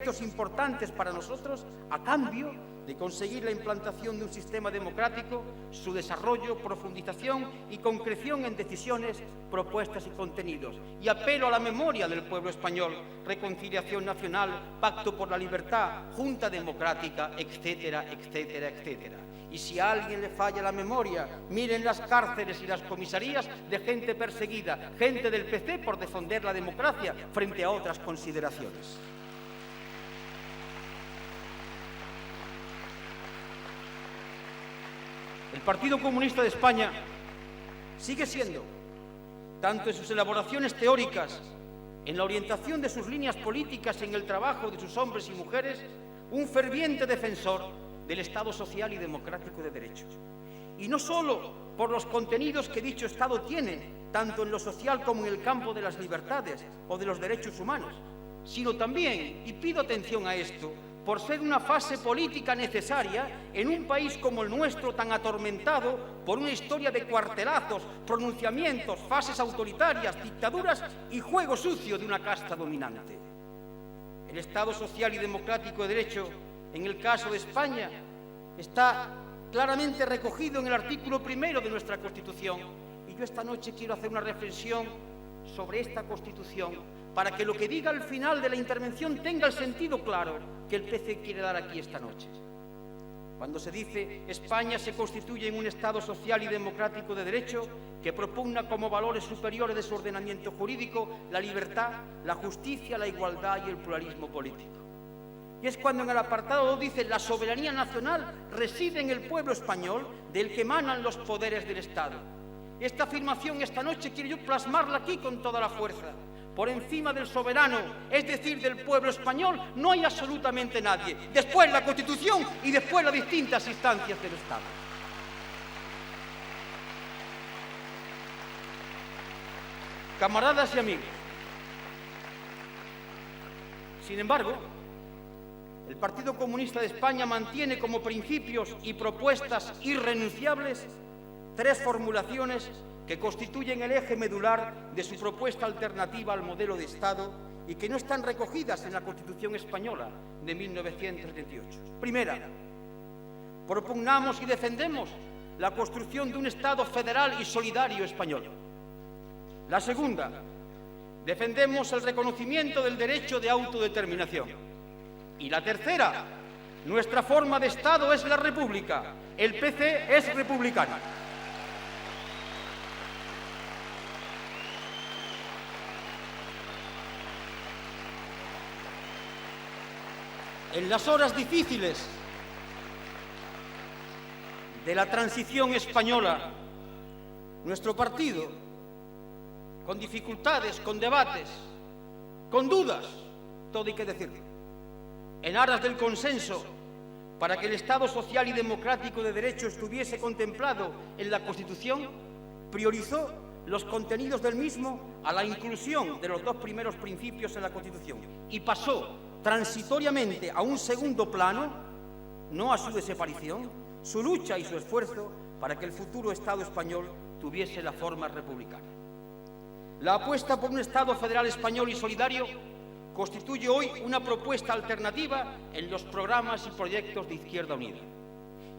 importantes para nosotros a cambio de conseguir la implantación de un sistema democrático, su desarrollo, profundización y concreción en decisiones, propuestas y contenidos. Y apelo a la memoria del pueblo español: reconciliación nacional, pacto por la libertad, junta democrática, etcétera, etcétera, etcétera. Y si a alguien le falla la memoria, miren las cárceles y las comisarías de gente perseguida, gente del PC por defender la democracia frente a otras consideraciones. El Partido Comunista de España sigue siendo, tanto en sus elaboraciones teóricas, en la orientación de sus líneas políticas y en el trabajo de sus hombres y mujeres, un ferviente defensor del Estado social y democrático de derecho. Y no solo por los contenidos que dicho Estado tiene, tanto en lo social como en el campo de las libertades o de los derechos humanos, sino también, y pido atención a esto, por ser una fase política necesaria en un país como el nuestro, tan atormentado por una historia de cuartelazos, pronunciamientos, fases autoritarias, dictaduras y juego sucio de una casta dominante. El Estado social y democrático de derecho, en el caso de España, está claramente recogido en el artículo 1 de nuestra Constitución. Y yo esta noche quiero hacer una reflexión sobre esta Constitución, para que lo que diga al final de la intervención tenga el sentido claro que el PC quiere dar aquí esta noche. Cuando se dice España se constituye en un Estado social y democrático de derecho que propugna como valores superiores de su ordenamiento jurídico la libertad, la justicia, la igualdad y el pluralismo político. Y es cuando en el apartado 2 dice la soberanía nacional reside en el pueblo español, del que emanan los poderes del Estado. Esta afirmación esta noche quiero yo plasmarla aquí con toda la fuerza. Por encima del soberano, es decir, del pueblo español, no hay absolutamente nadie. Después la Constitución y después las distintas instancias del Estado. Camaradas y amigos, sin embargo, el Partido Comunista de España mantiene como principios y propuestas irrenunciables tres formulaciones que constituyen el eje medular de su propuesta alternativa al modelo de Estado y que no están recogidas en la Constitución española de 1978. Primera, propugnamos y defendemos la construcción de un Estado federal y solidario español. La segunda, defendemos el reconocimiento del derecho de autodeterminación. Y la tercera, nuestra forma de Estado es la República. El PC es republicano. En las horas difíciles de la transición española, nuestro partido, con dificultades, con debates, con dudas, todo hay que decirlo, en aras del consenso para que el Estado social y democrático de derecho estuviese contemplado en la Constitución, priorizó los contenidos del mismo a la inclusión de los dos primeros principios en la Constitución y pasó transitoriamente a un segundo plano, no a su desaparición, su lucha y su esfuerzo para que el futuro Estado español tuviese la forma republicana. La apuesta por un Estado federal español y solidario constituye hoy una propuesta alternativa en los programas y proyectos de Izquierda Unida.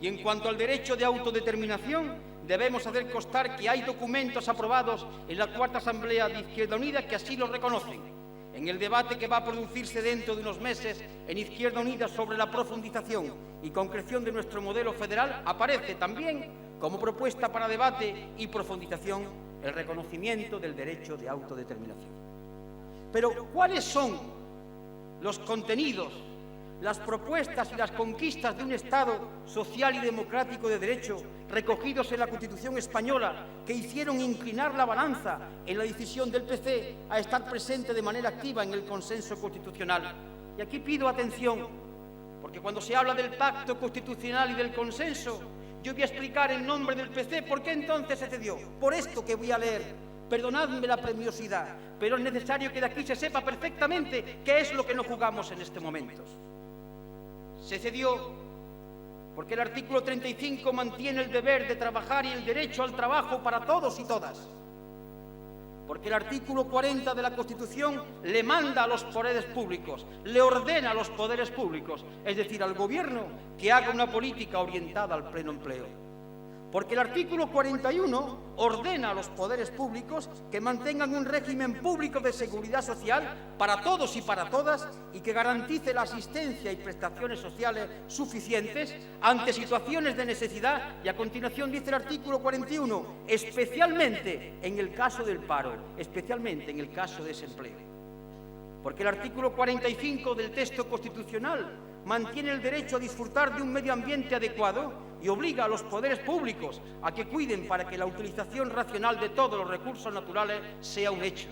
Y en cuanto al derecho de autodeterminación, debemos hacer constar que hay documentos aprobados en la Cuarta Asamblea de Izquierda Unida que así lo reconocen. En el debate que va a producirse dentro de unos meses en Izquierda Unida sobre la profundización y concreción de nuestro modelo federal, aparece también como propuesta para debate y profundización el reconocimiento del derecho de autodeterminación. Pero, ¿cuáles son los contenidos, las propuestas y las conquistas de un Estado social y democrático de derecho recogidos en la Constitución española que hicieron inclinar la balanza en la decisión del PC a estar presente de manera activa en el consenso constitucional? Y aquí pido atención, porque cuando se habla del pacto constitucional y del consenso, yo voy a explicar en nombre del PC por qué entonces se cedió. Por esto que voy a leer, perdonadme la premiosidad, pero es necesario que de aquí se sepa perfectamente qué es lo que nos jugamos en este momento. Se cedió porque el artículo 35 mantiene el deber de trabajar y el derecho al trabajo para todos y todas. porque el artículo 40 de la Constitución le manda a los poderes públicos, le ordena a los poderes públicos, es decir, al Gobierno, que haga una política orientada al pleno empleo. Porque el artículo 41 ordena a los poderes públicos que mantengan un régimen público de seguridad social para todos y para todas y que garantice la asistencia y prestaciones sociales suficientes ante situaciones de necesidad y a continuación dice el artículo 41, especialmente en el caso del paro, especialmente en el caso de desempleo. Porque el artículo 45 del texto constitucional mantiene el derecho a disfrutar de un medio ambiente adecuado y obliga a los poderes públicos a que cuiden para que la utilización racional de todos los recursos naturales sea un hecho.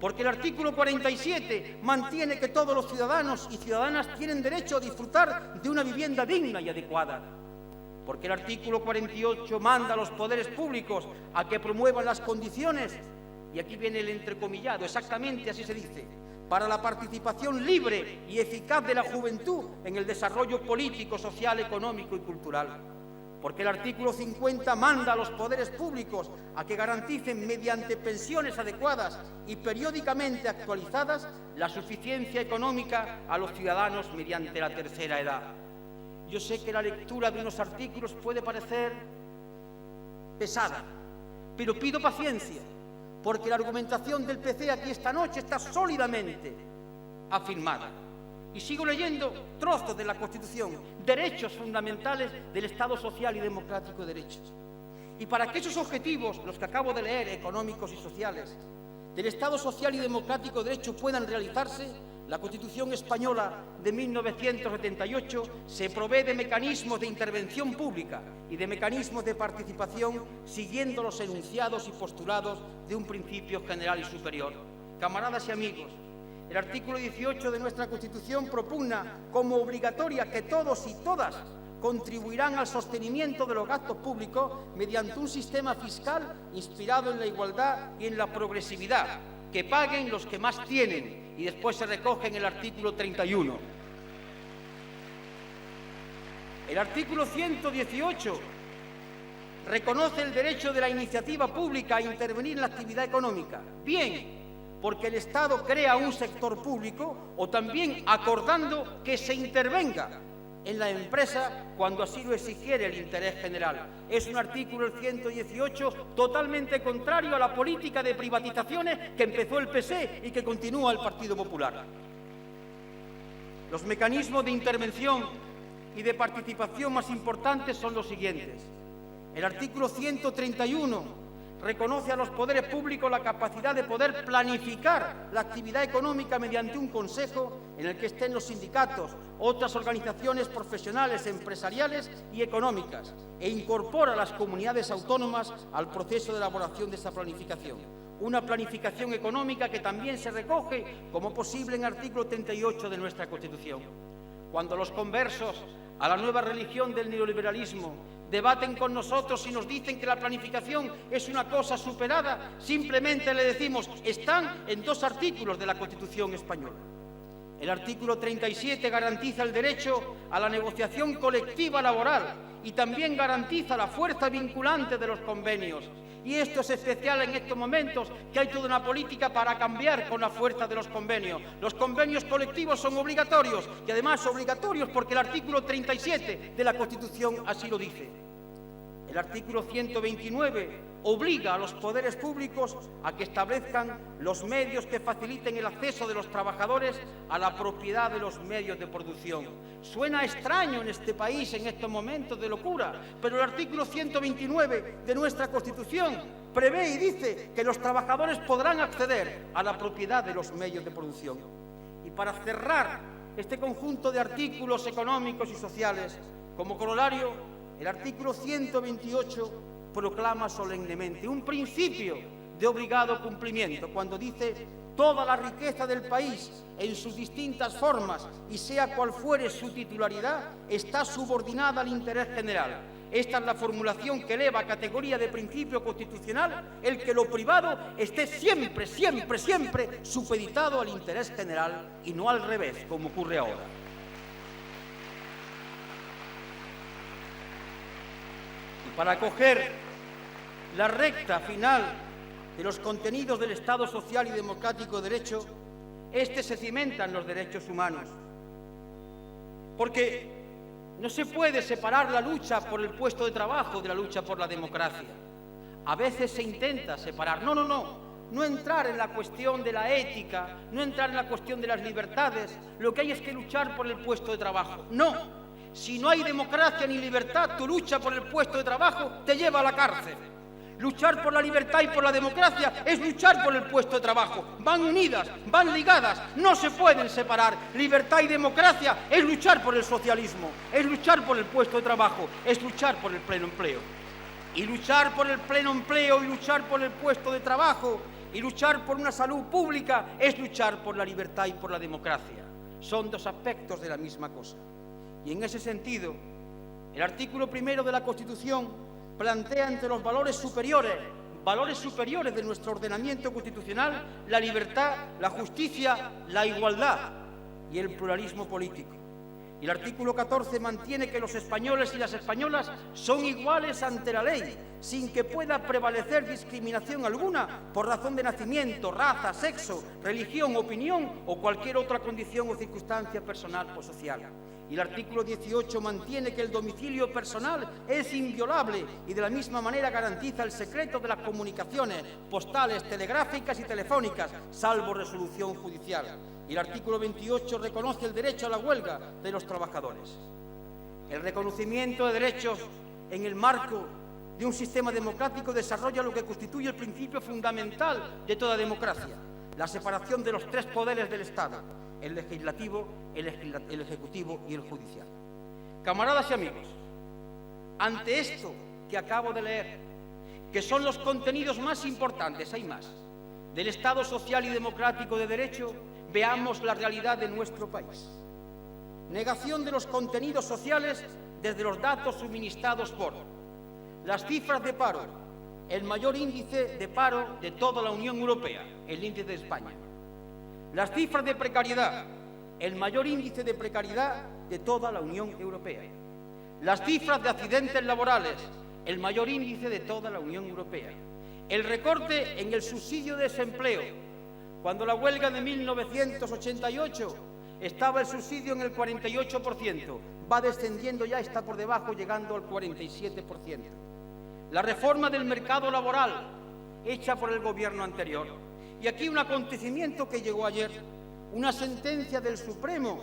Porque el artículo 47 mantiene que todos los ciudadanos y ciudadanas tienen derecho a disfrutar de una vivienda digna y adecuada. Porque el artículo 48 manda a los poderes públicos a que promuevan las condiciones, y aquí viene el entrecomillado, exactamente así se dice, para la participación libre y eficaz de la juventud en el desarrollo político, social, económico y cultural. Porque el artículo 50 manda a los poderes públicos a que garanticen mediante pensiones adecuadas y periódicamente actualizadas la suficiencia económica a los ciudadanos mediante la tercera edad. Yo sé que la lectura de unos artículos puede parecer pesada, pero pido paciencia, porque la argumentación del PC aquí esta noche está sólidamente afirmada. Y sigo leyendo trozos de la Constitución, derechos fundamentales del Estado social y democrático de derechos. Y para que esos objetivos, los que acabo de leer, económicos y sociales, del Estado social y democrático de derecho puedan realizarse, la Constitución española de 1978 se provee de mecanismos de intervención pública y de mecanismos de participación siguiendo los enunciados y postulados de un principio general y superior. Camaradas y amigos, el artículo 18 de nuestra Constitución propugna como obligatoria que todos y todas contribuirán al sostenimiento de los gastos públicos mediante un sistema fiscal inspirado en la igualdad y en la progresividad, que paguen los que más tienen, y después se recoge en el artículo 31. El artículo 118 reconoce el derecho de la iniciativa pública a intervenir en la actividad económica, bien porque el Estado crea un sector público o también acordando que se intervenga en la empresa cuando así lo exigiere el interés general. Es un artículo, el 118, totalmente contrario a la política de privatizaciones que empezó el PSE y que continúa el Partido Popular. Los mecanismos de intervención y de participación más importantes son los siguientes. El artículo 131 reconoce a los poderes públicos la capacidad de poder planificar la actividad económica mediante un consejo en el que estén los sindicatos, otras organizaciones profesionales, empresariales y económicas, e incorpora a las comunidades autónomas al proceso de elaboración de esa planificación. Una planificación económica que también se recoge como posible en el artículo 38 de nuestra Constitución. Cuando los conversos a la nueva religión del neoliberalismo debaten con nosotros y nos dicen que la planificación es una cosa superada, simplemente le decimos, están en 2 artículos de la Constitución española. El artículo 37 garantiza el derecho a la negociación colectiva laboral y también garantiza la fuerza vinculante de los convenios. Y esto es especial en estos momentos, que hay toda una política para cambiar con la fuerza de los convenios. Los convenios colectivos son obligatorios y además obligatorios porque el artículo 37 de la Constitución así lo dice. El artículo 129 obliga a los poderes públicos a que establezcan los medios que faciliten el acceso de los trabajadores a la propiedad de los medios de producción. Suena extraño en este país en estos momentos de locura, pero el artículo 129 de nuestra Constitución prevé y dice que los trabajadores podrán acceder a la propiedad de los medios de producción. Y para cerrar este conjunto de artículos económicos y sociales, como corolario, el artículo 128 proclama solemnemente un principio de obligado cumplimiento cuando dice: toda la riqueza del país en sus distintas formas y sea cual fuere su titularidad está subordinada al interés general. Esta es la formulación que eleva a categoría de principio constitucional el que lo privado esté siempre, siempre, siempre supeditado al interés general y no al revés, como ocurre ahora. Para coger la recta final de los contenidos del Estado social y democrático de derecho, se cimenta en los derechos humanos. Porque no se puede separar la lucha por el puesto de trabajo de la lucha por la democracia. A veces se intenta separar. No entrar en la cuestión de la ética, no entrar en la cuestión de las libertades. Lo que hay es que luchar por el puesto de trabajo. No, si no hay democracia ni libertad, tu lucha por el puesto de trabajo te lleva a la cárcel. Luchar por la libertad y por la democracia es luchar por el puesto de trabajo. Van unidas, van ligadas, no se pueden separar. Libertad y democracia es luchar por el socialismo, es luchar por el puesto de trabajo, es luchar por el pleno empleo. Y luchar por el pleno empleo y luchar por el puesto de trabajo y luchar por una salud pública es luchar por la libertad y por la democracia. Son dos aspectos de la misma cosa. Y en ese sentido, el artículo 1 de la Constitución plantea entre los valores superiores de nuestro ordenamiento constitucional, la libertad, la justicia, la igualdad y el pluralismo político. Y el artículo 14 mantiene que los españoles y las españolas son iguales ante la ley, sin que pueda prevalecer discriminación alguna por razón de nacimiento, raza, sexo, religión, opinión o cualquier otra condición o circunstancia personal o social. Y el artículo 18 mantiene que el domicilio personal es inviolable y de la misma manera garantiza el secreto de las comunicaciones postales, telegráficas y telefónicas, salvo resolución judicial. Y el artículo 28 reconoce el derecho a la huelga de los trabajadores. El reconocimiento de derechos en el marco de un sistema democrático desarrolla lo que constituye el principio fundamental de toda democracia, la separación de los tres poderes del Estado: el legislativo, el ejecutivo y el judicial. Camaradas y amigos, ante esto que acabo de leer, que son los contenidos más importantes, hay más, del Estado social y democrático de derecho, veamos la realidad de nuestro país. Negación de los contenidos sociales desde los datos suministrados por las cifras de paro, el mayor índice de paro de toda la Unión Europea, el índice de España. Las cifras de precariedad, el mayor índice de precariedad de toda la Unión Europea. Las cifras de accidentes laborales, el mayor índice de toda la Unión Europea. El recorte en el subsidio de desempleo. Cuando la huelga de 1988 estaba el subsidio en el 48%, va descendiendo ya, está por debajo, llegando al 47%. La reforma del mercado laboral hecha por el gobierno anterior. Y aquí un acontecimiento que llegó ayer, una sentencia del Supremo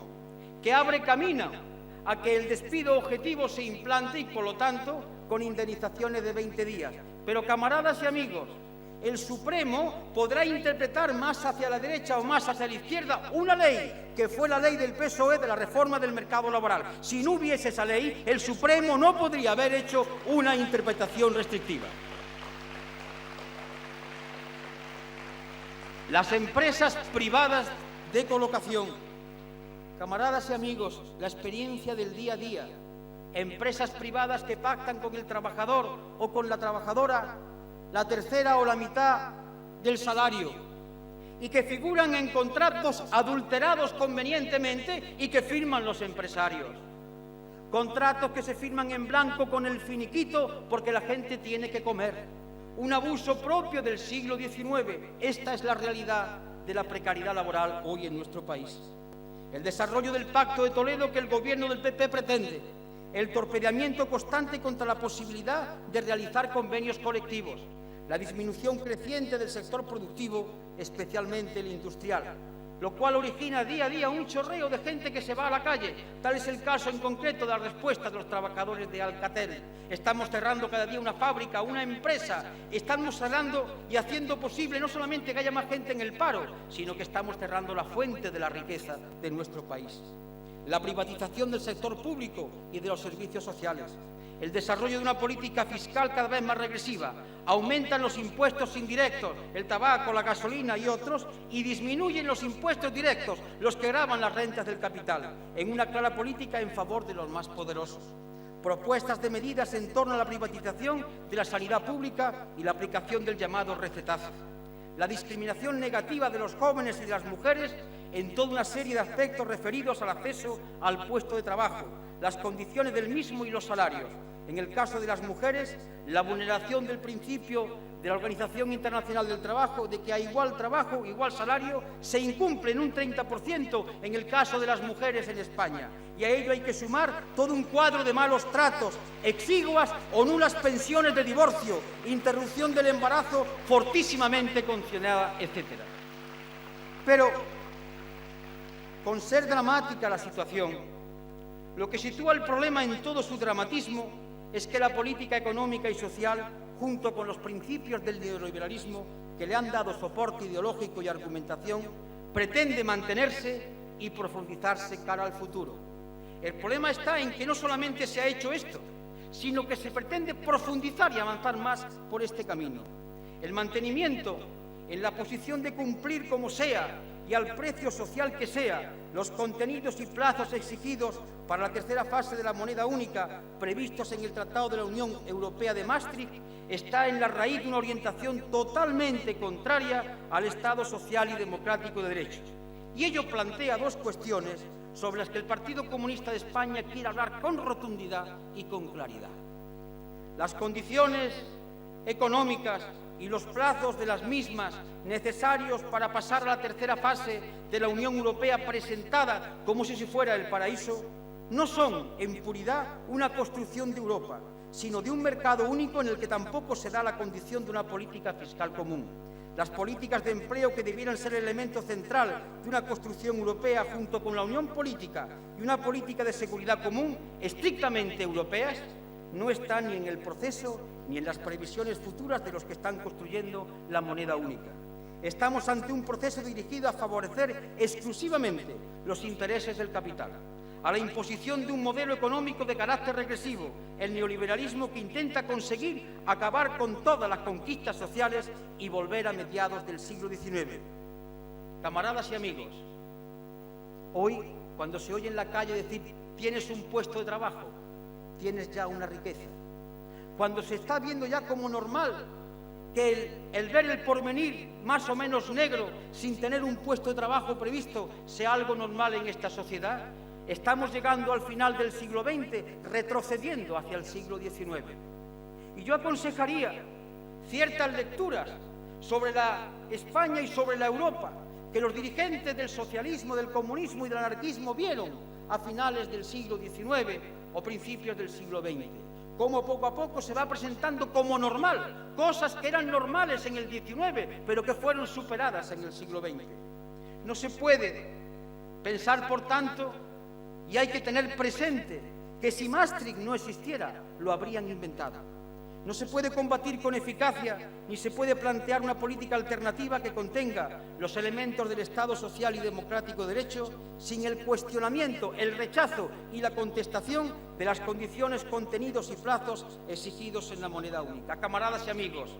que abre camino a que el despido objetivo se implante y, por lo tanto, con indemnizaciones de 20 días. Pero, camaradas y amigos, el Supremo podrá interpretar más hacia la derecha o más hacia la izquierda una ley que fue la ley del PSOE de la reforma del mercado laboral. Si no hubiese esa ley, el Supremo no podría haber hecho una interpretación restrictiva. Las empresas privadas de colocación. Camaradas y amigos, la experiencia del día a día. Empresas privadas que pactan con el trabajador o con la trabajadora la tercera o la mitad del salario y que figuran en contratos adulterados convenientemente y que firman los empresarios. Contratos que se firman en blanco con el finiquito porque la gente tiene que comer. Un abuso propio del siglo XIX. Esta es la realidad de la precariedad laboral hoy en nuestro país. El desarrollo del Pacto de Toledo que el gobierno del PP pretende. El torpedeamiento constante contra la posibilidad de realizar convenios colectivos. La disminución creciente del sector productivo, especialmente el industrial, lo cual origina día a día un chorreo de gente que se va a la calle. Tal es el caso en concreto de la respuesta de los trabajadores de Alcatel. Estamos cerrando cada día una fábrica, una empresa. Estamos cerrando y haciendo posible no solamente que haya más gente en el paro, sino que estamos cerrando la fuente de la riqueza de nuestro país. La privatización del sector público y de los servicios sociales. El desarrollo de una política fiscal cada vez más regresiva. Aumentan los impuestos indirectos, el tabaco, la gasolina y otros, y disminuyen los impuestos directos, los que gravan las rentas del capital, en una clara política en favor de los más poderosos. Propuestas de medidas en torno a la privatización de la sanidad pública y la aplicación del llamado recetazo. La discriminación negativa de los jóvenes y de las mujeres en toda una serie de aspectos referidos al acceso al puesto de trabajo, las condiciones del mismo y los salarios. En el caso de las mujeres, la vulneración del principio de la Organización Internacional del Trabajo de que a igual trabajo, igual salario, se incumple en un 30% en el caso de las mujeres en España. Y a ello hay que sumar todo un cuadro de malos tratos, exiguas o nulas pensiones de divorcio, interrupción del embarazo fortísimamente condicionada, etc. Pero, con ser dramática la situación, lo que sitúa el problema en todo su dramatismo es que la política económica y social, junto con los principios del neoliberalismo que le han dado soporte ideológico y argumentación, pretende mantenerse y profundizarse cara al futuro. El problema está en que no solamente se ha hecho esto, sino que se pretende profundizar y avanzar más por este camino. El mantenimiento en la posición de cumplir como sea y al precio social que sea los contenidos y plazos exigidos para la tercera fase de la moneda única previstos en el Tratado de la Unión Europea de Maastricht está en la raíz de una orientación totalmente contraria al Estado social y democrático de derecho. Y ello plantea dos cuestiones sobre las que el Partido Comunista de España quiere hablar con rotundidad y con claridad. Las condiciones económicas y los plazos de las mismas necesarios para pasar a la tercera fase de la Unión Europea presentada como si fuera el paraíso, no son, en puridad, una construcción de Europa, sino de un mercado único en el que tampoco se da la condición de una política fiscal común. Las políticas de empleo que debieran ser el elemento central de una construcción europea junto con la unión política y una política de seguridad común estrictamente europeas no están ni en el proceso ni en las previsiones futuras de los que están construyendo la moneda única. Estamos ante un proceso dirigido a favorecer exclusivamente los intereses del capital, a la imposición de un modelo económico de carácter regresivo, el neoliberalismo que intenta conseguir acabar con todas las conquistas sociales y volver a mediados del siglo XIX. Camaradas y amigos, hoy, cuando se oye en la calle decir «tienes un puesto de trabajo», tienes ya una riqueza. Cuando se está viendo ya como normal que el ver el porvenir más o menos negro sin tener un puesto de trabajo previsto sea algo normal en esta sociedad, estamos llegando al final del siglo XX, retrocediendo hacia el siglo XIX. Y yo aconsejaría ciertas lecturas sobre la España y sobre la Europa que los dirigentes del socialismo, del comunismo y del anarquismo vieron a finales del siglo XIX o principios del siglo XX. Cómo poco a poco se va presentando como normal, cosas que eran normales en el XIX, pero que fueron superadas en el siglo XX. No se puede pensar, por tanto, y hay que tener presente que si Maastricht no existiera, lo habrían inventado. No se puede combatir con eficacia ni se puede plantear una política alternativa que contenga los elementos del Estado social y democrático de derecho sin el cuestionamiento, el rechazo y la contestación de las condiciones, contenidos y plazos exigidos en la moneda única. Camaradas y amigos,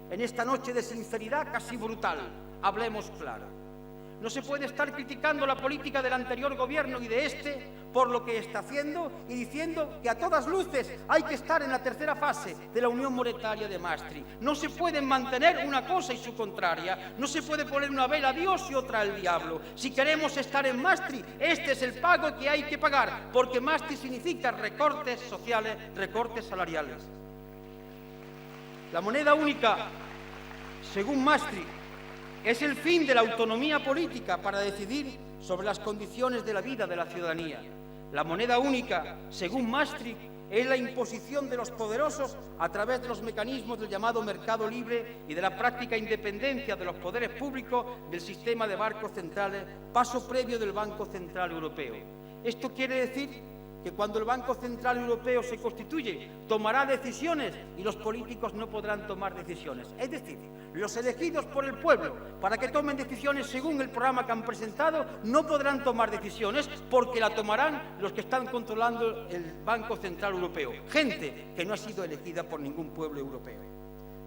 en esta noche de sinceridad casi brutal, hablemos claro. No se puede estar criticando la política del anterior gobierno y de este por lo que está haciendo y diciendo que a todas luces hay que estar en la tercera fase de la Unión Monetaria de Maastricht. No se puede mantener una cosa y su contraria. No se puede poner una vela a Dios y otra al diablo. Si queremos estar en Maastricht, este es el pago que hay que pagar, porque Maastricht significa recortes sociales, recortes salariales. La moneda única, según Maastricht, es el fin de la autonomía política para decidir sobre las condiciones de la vida de la ciudadanía. La moneda única, según Maastricht, es la imposición de los poderosos a través de los mecanismos del llamado mercado libre y de la práctica independencia de los poderes públicos del sistema de bancos centrales, paso previo del Banco Central Europeo. Esto quiere decir que cuando el Banco Central Europeo se constituye, tomará decisiones y los políticos no podrán tomar decisiones. Es decir, los elegidos por el pueblo para que tomen decisiones según el programa que han presentado no podrán tomar decisiones porque la tomarán los que están controlando el Banco Central Europeo, gente que no ha sido elegida por ningún pueblo europeo.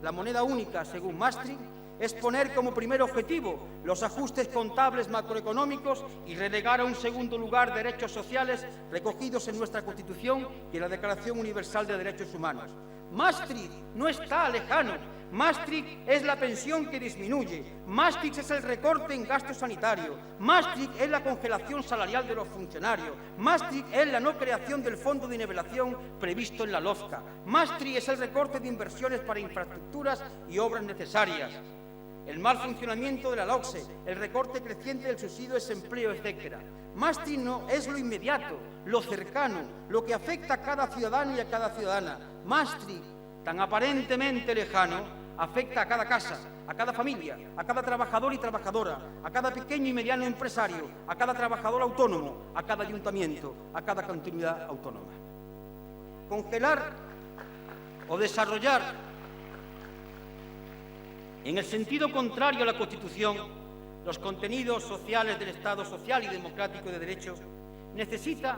La moneda única, según Maastricht, es poner como primer objetivo los ajustes contables macroeconómicos y relegar a un segundo lugar derechos sociales recogidos en nuestra Constitución y en la Declaración Universal de Derechos Humanos. Maastricht no está lejano. Maastricht es la pensión que disminuye. Maastricht es el recorte en gasto sanitario. Maastricht es la congelación salarial de los funcionarios. Maastricht es la no creación del fondo de nivelación previsto en la LOFCA. Maastricht es el recorte de inversiones para infraestructuras y obras necesarias. El mal funcionamiento de la LOCSE, el recorte creciente del subsidio de desempleo, etc. Maastricht no es lo inmediato, lo cercano, lo que afecta a cada ciudadano y a cada ciudadana. Maastricht, tan aparentemente lejano, afecta a cada casa, a cada familia, a cada trabajador y trabajadora, a cada pequeño y mediano empresario, a cada trabajador autónomo, a cada ayuntamiento, a cada comunidad autónoma. Congelar o desarrollar en el sentido contrario a la Constitución los contenidos sociales del Estado social y democrático de derecho necesita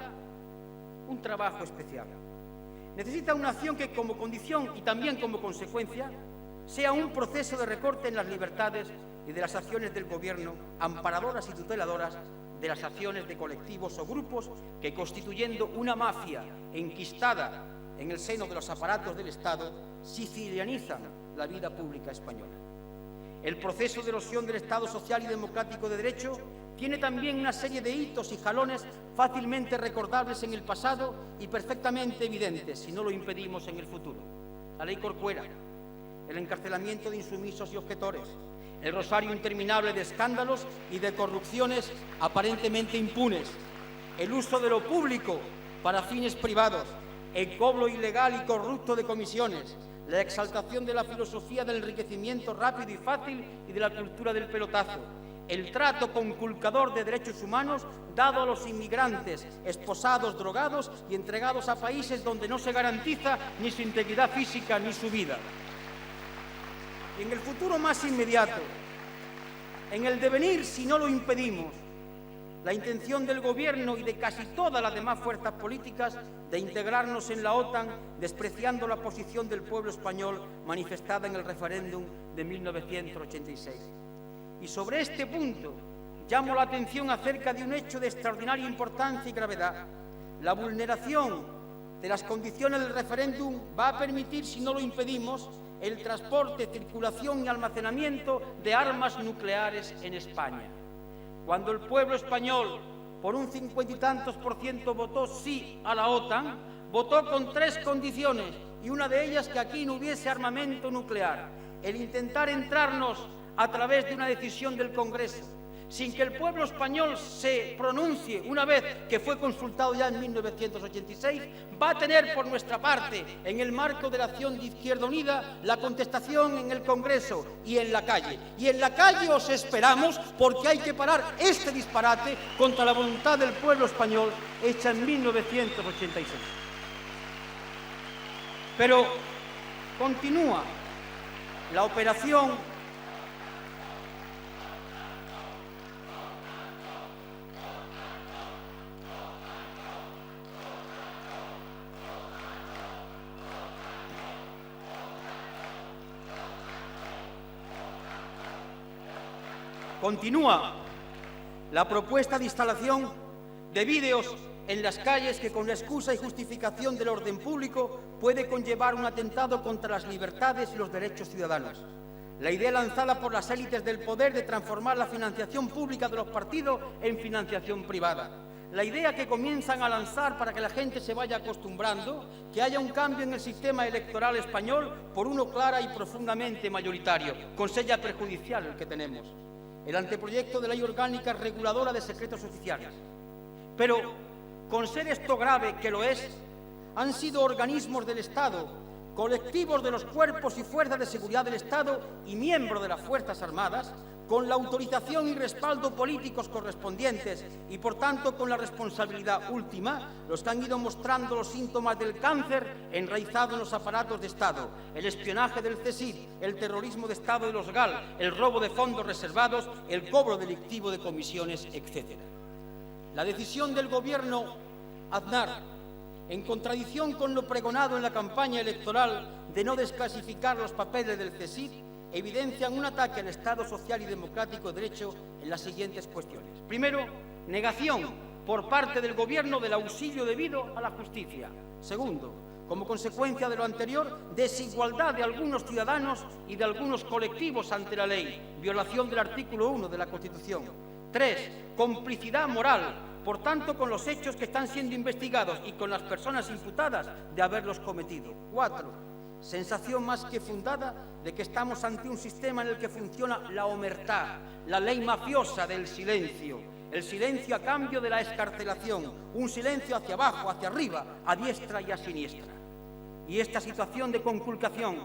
un trabajo especial. Necesita una acción que como condición y también como consecuencia sea un proceso de recorte en las libertades y de las acciones del Gobierno amparadoras y tuteladoras de las acciones de colectivos o grupos que, constituyendo una mafia enquistada en el seno de los aparatos del Estado, sicilianizan la vida pública española. El proceso de erosión del Estado social y democrático de derecho tiene también una serie de hitos y jalones fácilmente recordables en el pasado y perfectamente evidentes si no lo impedimos en el futuro. La ley Corcuera, el encarcelamiento de insumisos y objetores, el rosario interminable de escándalos y de corrupciones aparentemente impunes, el uso de lo público para fines privados, el cobro ilegal y corrupto de comisiones, la exaltación de la filosofía del enriquecimiento rápido y fácil y de la cultura del pelotazo, el trato conculcador de derechos humanos dado a los inmigrantes, esposados, drogados y entregados a países donde no se garantiza ni su integridad física ni su vida. Y en el futuro más inmediato, en el devenir, si no lo impedimos, la intención del Gobierno y de casi todas las demás fuerzas políticas de integrarnos en la OTAN, despreciando la posición del pueblo español manifestada en el referéndum de 1986. Y sobre este punto llamo la atención acerca de un hecho de extraordinaria importancia y gravedad. La vulneración de las condiciones del referéndum va a permitir, si no lo impedimos, el transporte, circulación y almacenamiento de armas nucleares en España. Cuando el pueblo español, por un 50 y tantos %, votó sí a la OTAN, votó con 3 condiciones, y una de ellas que aquí no hubiese armamento nuclear. El intentar entrarnos a través de una decisión del Congreso, sin que el pueblo español se pronuncie una vez que fue consultado ya en 1986, va a tener por nuestra parte, en el marco de la acción de Izquierda Unida, la contestación en el Congreso y en la calle. Y en la calle os esperamos, porque hay que parar este disparate contra la voluntad del pueblo español hecha en 1986. Pero continúa la operación la propuesta de instalación de vídeos en las calles que, con la excusa y justificación del orden público, puede conllevar un atentado contra las libertades y los derechos ciudadanos. La idea lanzada por las élites del poder de transformar la financiación pública de los partidos en financiación privada. La idea que comienzan a lanzar para que la gente se vaya acostumbrando, que haya un cambio en el sistema electoral español por uno clara y profundamente mayoritario, con sella perjudicial el que tenemos. El anteproyecto de ley orgánica reguladora de secretos oficiales. Pero, con ser esto grave, que lo es, han sido organismos del Estado, colectivos de los cuerpos y fuerzas de seguridad del Estado y miembros de las Fuerzas Armadas, con la autorización y respaldo políticos correspondientes y, por tanto, con la responsabilidad última, los que han ido mostrando los síntomas del cáncer enraizado en los aparatos de Estado, el espionaje del CSIC, el terrorismo de Estado de los GAL, el robo de fondos reservados, el cobro delictivo de comisiones, etc. La decisión del Gobierno Aznar, en contradicción con lo pregonado en la campaña electoral de no desclasificar los papeles del CSIC, evidencian un ataque al Estado social y democrático de derecho en las siguientes cuestiones. Primero, negación por parte del Gobierno del auxilio debido a la justicia. Segundo, Como consecuencia de lo anterior, desigualdad de algunos ciudadanos y de algunos colectivos ante la ley, violación del artículo 1 de la Constitución. 3. Complicidad moral, por tanto, con los hechos que están siendo investigados y con las personas imputadas de haberlos cometido. 4. Sensación más que fundada de que estamos ante un sistema en el que funciona la omertá, la ley mafiosa del silencio, el silencio a cambio de la excarcelación, un silencio hacia abajo, hacia arriba, a diestra y a siniestra. Y esta situación de conculcación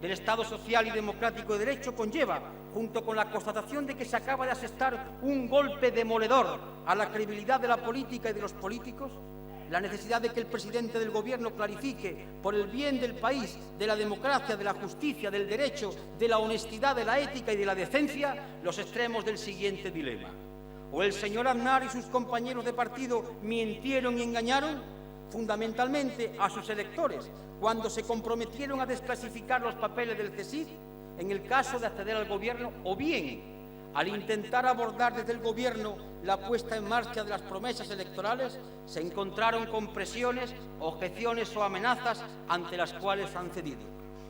del Estado social y democrático de derecho conlleva, junto con la constatación de que se acaba de asestar un golpe demoledor a la credibilidad de la política y de los políticos, la necesidad de que el presidente del Gobierno clarifique, por el bien del país, de la democracia, de la justicia, del derecho, de la honestidad, de la ética y de la decencia, los extremos del siguiente dilema. O el señor Aznar y sus compañeros de partido mintieron y engañaron fundamentalmente a sus electores cuando se comprometieron a desclasificar los papeles del CSIC en el caso de acceder al Gobierno, o bien al intentar abordar desde el Gobierno la puesta en marcha de las promesas electorales, se encontraron con presiones, objeciones o amenazas ante las cuales han cedido.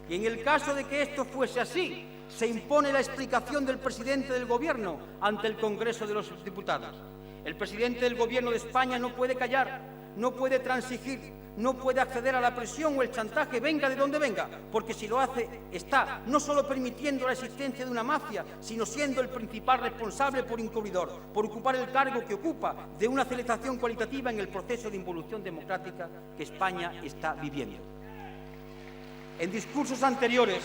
Y en el caso de que esto fuese así, se impone la explicación del presidente del Gobierno ante el Congreso de los Diputados. El presidente del Gobierno de España no puede callar, no puede transigir, no puede acceder a la presión o el chantaje, venga de donde venga, porque si lo hace, está no solo permitiendo la existencia de una mafia, sino siendo el principal responsable por encubridor, por ocupar el cargo que ocupa de una aceleración cualitativa en el proceso de involución democrática que España está viviendo. En discursos anteriores,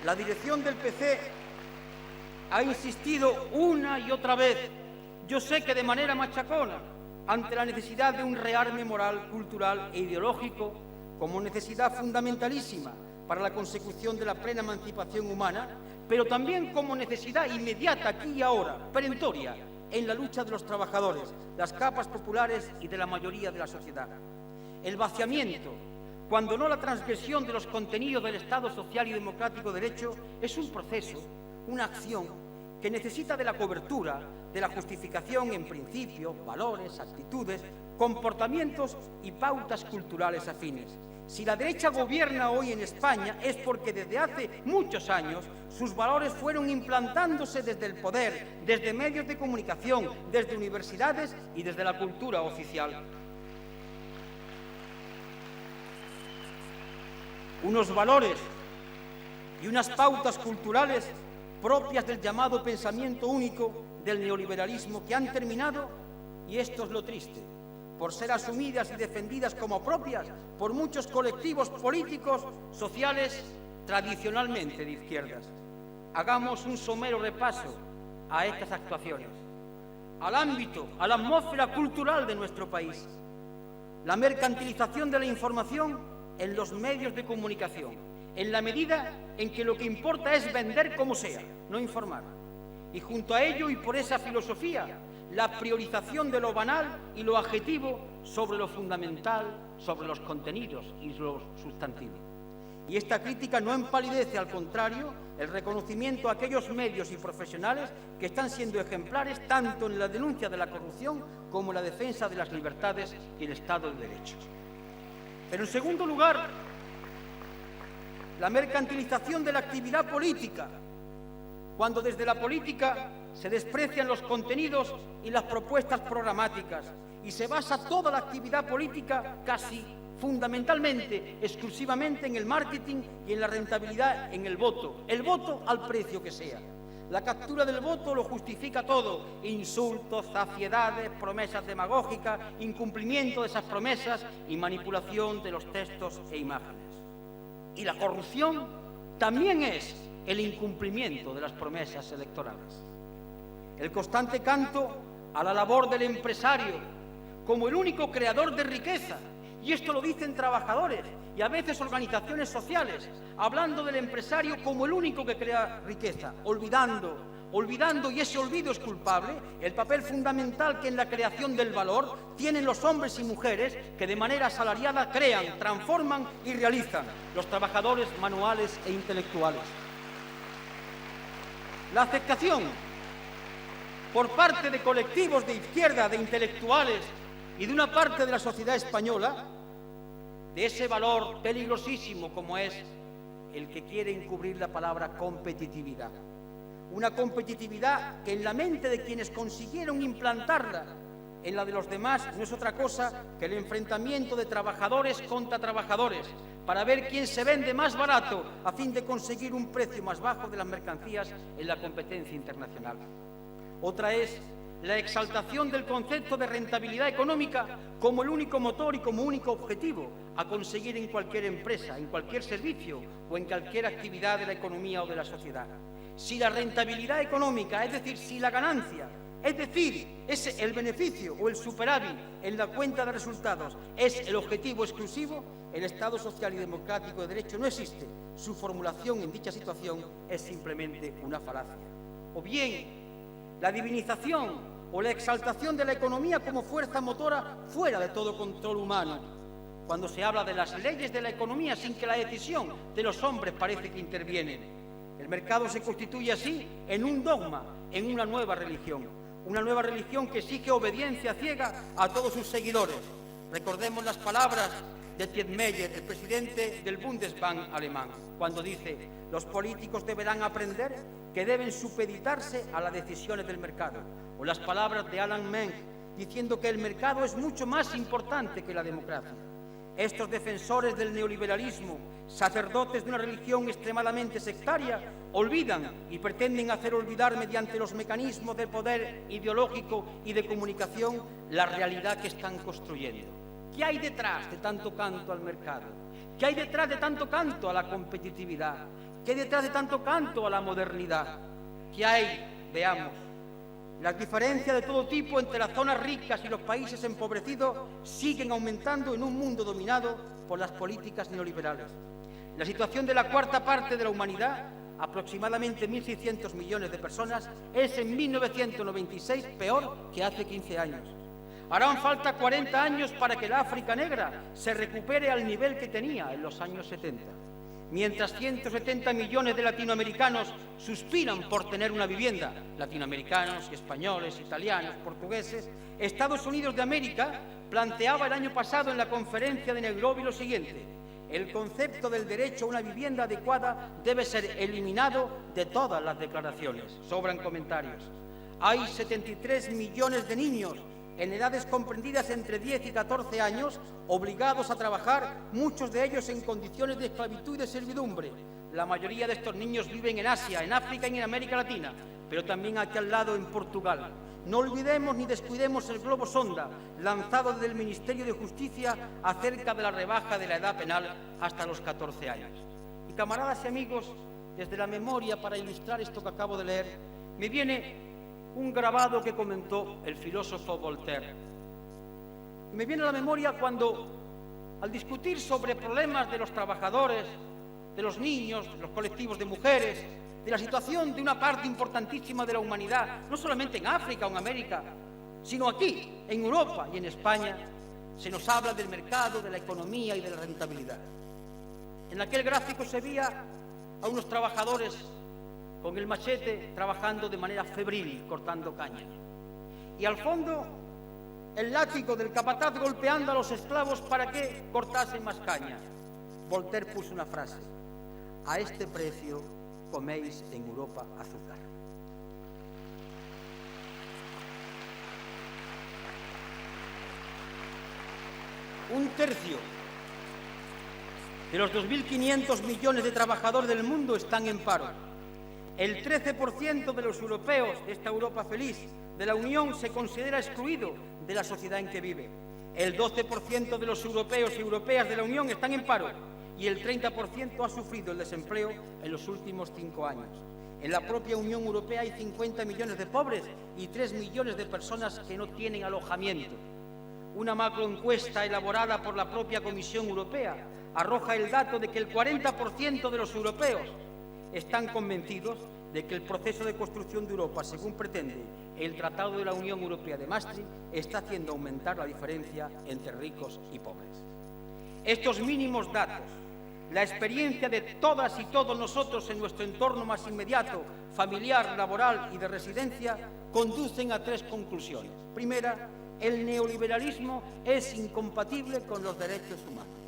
la dirección del PC ha insistido una y otra vez, yo sé que de manera machacona, ante la necesidad de un rearme moral, cultural e ideológico como necesidad fundamentalísima para la consecución de la plena emancipación humana, pero también como necesidad inmediata aquí y ahora, perentoria, en la lucha de los trabajadores, las capas populares y de la mayoría de la sociedad. El vaciamiento, cuando no la transgresión de los contenidos del Estado social y democrático de derecho, es un proceso, una acción que necesita de la cobertura, de la justificación en principios, valores, actitudes, comportamientos y pautas culturales afines. Si la derecha gobierna hoy en España es porque desde hace muchos años sus valores fueron implantándose desde el poder, desde medios de comunicación, desde universidades y desde la cultura oficial. Unos valores y unas pautas culturales propias del llamado pensamiento único del neoliberalismo que han terminado, y esto es lo triste, por ser asumidas y defendidas como propias por muchos colectivos políticos, sociales, tradicionalmente de izquierdas. Hagamos un somero repaso a estas actuaciones, al ámbito, a la atmósfera cultural de nuestro país. La mercantilización de la información en los medios de comunicación, en la medida en que lo que importa es vender como sea, no informar. Y junto a ello, y por esa filosofía, la priorización de lo banal y lo adjetivo sobre lo fundamental, sobre los contenidos y lo sustantivo. Y esta crítica no empalidece, al contrario, el reconocimiento a aquellos medios y profesionales que están siendo ejemplares tanto en la denuncia de la corrupción como en la defensa de las libertades y el Estado de Derecho. Pero en segundo lugar, la mercantilización de la actividad política, cuando desde la política se desprecian los contenidos y las propuestas programáticas y se basa toda la actividad política casi fundamentalmente, exclusivamente en el marketing y en la rentabilidad en el voto al precio que sea. La captura del voto lo justifica todo: insultos, zafiedades, promesas demagógicas, incumplimiento de esas promesas y manipulación de los textos e imágenes. Y la corrupción también es el incumplimiento de las promesas electorales. El constante canto a la labor del empresario como el único creador de riqueza, y esto lo dicen trabajadores y a veces organizaciones sociales, hablando del empresario como el único que crea riqueza, olvidando, y ese olvido es culpable, el papel fundamental que en la creación del valor tienen los hombres y mujeres que de manera asalariada crean, transforman y realizan, los trabajadores manuales e intelectuales. La aceptación por parte de colectivos de izquierda, de intelectuales y de una parte de la sociedad española de ese valor peligrosísimo como es el que quiere encubrir la palabra competitividad. Una competitividad que en la mente de quienes consiguieron implantarla en la de los demás no es otra cosa que el enfrentamiento de trabajadores contra trabajadores para ver quién se vende más barato a fin de conseguir un precio más bajo de las mercancías en la competencia internacional. Otra es la exaltación del concepto de rentabilidad económica como el único motor y como único objetivo a conseguir en cualquier empresa, en cualquier servicio o en cualquier actividad de la economía o de la sociedad. Si la rentabilidad económica, es decir, si la ganancia, es decir, el beneficio o el superávit en la cuenta de resultados es el objetivo exclusivo, el Estado social y democrático de derecho no existe. Su formulación en dicha situación es simplemente una falacia. O bien, la divinización o la exaltación de la economía como fuerza motora fuera de todo control humano, cuando se habla de las leyes de la economía sin que la decisión de los hombres parece que intervienen. El mercado se constituye así en un dogma, en una nueva religión que exige obediencia ciega a todos sus seguidores. Recordemos las palabras de Tietmeyer, el presidente del Bundesbank alemán, cuando dice: los políticos deberán aprender que deben supeditarse a las decisiones del mercado. O las palabras de Alan Menk, diciendo que el mercado es mucho más importante que la democracia. Estos defensores del neoliberalismo, sacerdotes de una religión extremadamente sectaria, olvidan y pretenden hacer olvidar mediante los mecanismos de poder ideológico y de comunicación la realidad que están construyendo. ¿Qué hay detrás de tanto canto al mercado? ¿Qué hay detrás de tanto canto a la competitividad? ¿Qué hay detrás de tanto canto a la modernidad? ¿Qué hay? Veamos. Las diferencias de todo tipo entre las zonas ricas y los países empobrecidos siguen aumentando en un mundo dominado por las políticas neoliberales. La situación de la cuarta parte de la humanidad, aproximadamente 1.600 millones de personas, es en 1996 peor que hace 15 años. Harán falta 40 años para que la África negra se recupere al nivel que tenía en los años 70. Mientras 170 millones de latinoamericanos suspiran por tener una vivienda, latinoamericanos, españoles, italianos, portugueses, Estados Unidos de América planteaba el año pasado en la conferencia de Nairobi lo siguiente: el concepto del derecho a una vivienda adecuada debe ser eliminado de todas las declaraciones. Sobran comentarios. Hay 73 millones de niños en edades comprendidas entre 10 y 14 años, obligados a trabajar, muchos de ellos en condiciones de esclavitud y de servidumbre. La mayoría de estos niños viven en Asia, en África y en América Latina, pero también aquí al lado en Portugal. No olvidemos ni descuidemos el globo sonda lanzado desde el Ministerio de Justicia acerca de la rebaja de la edad penal hasta los 14 años. Y camaradas y amigos, desde la memoria, para ilustrar esto que acabo de leer, me viene un grabado que comentó el filósofo Voltaire. Me viene a la memoria cuando, al discutir sobre problemas de los trabajadores, de los niños, de los colectivos de mujeres, de la situación de una parte importantísima de la humanidad, no solamente en África o en América, sino aquí, en Europa y en España, se nos habla del mercado, de la economía y de la rentabilidad. En aquel gráfico se veía a unos trabajadores con el machete trabajando de manera febril, cortando caña. Y al fondo, el látigo del capataz golpeando a los esclavos para que cortasen más caña. Voltaire puso una frase: a este precio coméis en Europa azúcar. Un tercio de los 2.500 millones de trabajadores del mundo están en paro. El 13% de los europeos de esta Europa feliz de la Unión se considera excluido de la sociedad en que vive. El 12% de los europeos y europeas de la Unión están en paro y el 30% ha sufrido el desempleo en los últimos 5 años. En la propia Unión Europea hay 50 millones de pobres y 3 millones de personas que no tienen alojamiento. Una macroencuesta elaborada por la propia Comisión Europea arroja el dato de que el 40% de los europeos están convencidos de que el proceso de construcción de Europa, según pretende el Tratado de la Unión Europea de Maastricht, está haciendo aumentar la diferencia entre ricos y pobres. Estos mínimos datos, la experiencia de todas y todos nosotros en nuestro entorno más inmediato, familiar, laboral y de residencia, conducen a 3 conclusiones. Primera, el neoliberalismo es incompatible con los derechos humanos.